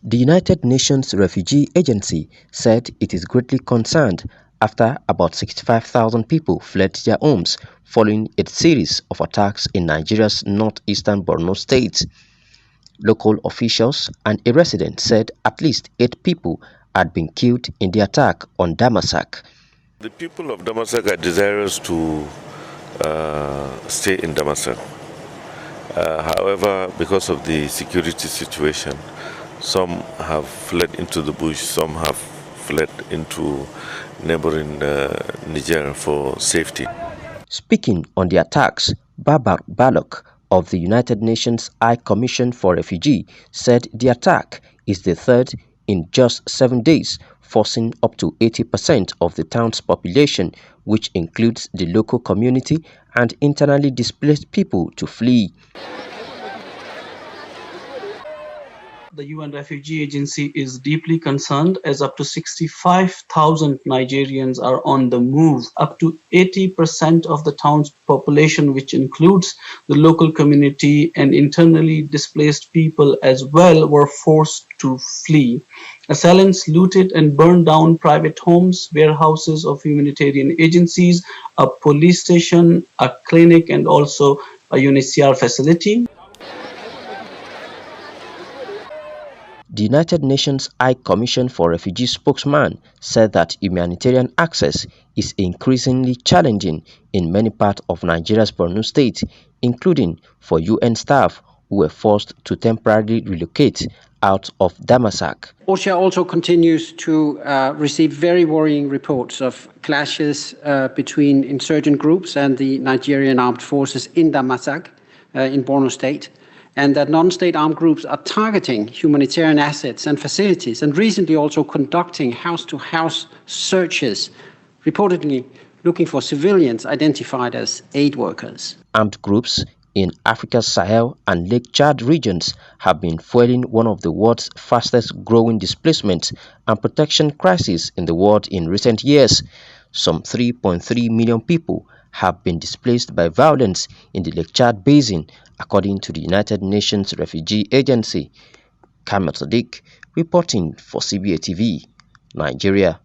The United Nations Refugee Agency said it is greatly concerned after about 65,000 people fled their homes following a series of attacks in Nigeria's northeastern Borno state. Local officials and a resident said at least 8 people had been killed in the attack on Damasak. The people of Damasak are desirous to stay in Damasak. However, because of the security situation, some have fled into the bush, some have fled into neighboring Niger for safety. Speaking on the attacks, Babar Balok of the United Nations High Commission for Refugees said the attack is the third in just 7 days, forcing up to 80% of the town's population, which includes the local community and internally displaced people, to flee. The UN Refugee Agency is deeply concerned as up to 65,000 Nigerians are on the move. Up to 80% of the town's population, which includes the local community and internally displaced people as well, were forced to flee. Assailants looted and burned down private homes, warehouses of humanitarian agencies, a police station, a clinic, and also a UNHCR facility. The United Nations High Commission for Refugees spokesman said that humanitarian access is increasingly challenging in many parts of Nigeria's Borno state, including for UN staff who were forced to temporarily relocate out of Damasak. OCHA also continues to receive very worrying reports of clashes between insurgent groups and the Nigerian armed forces in Damasak, in Borno state, and that non-state armed groups are targeting humanitarian assets and facilities, and recently also conducting house-to-house searches, reportedly looking for civilians identified as aid workers. Armed groups in Africa's Sahel and Lake Chad regions have been fueling one of the world's fastest growing displacement and protection crises in the world in recent years. Some 3.3 million people have been displaced by violence in the Lake Chad basin, according to the United Nations Refugee Agency. Kamel Sadiq reporting for CBA TV, Nigeria.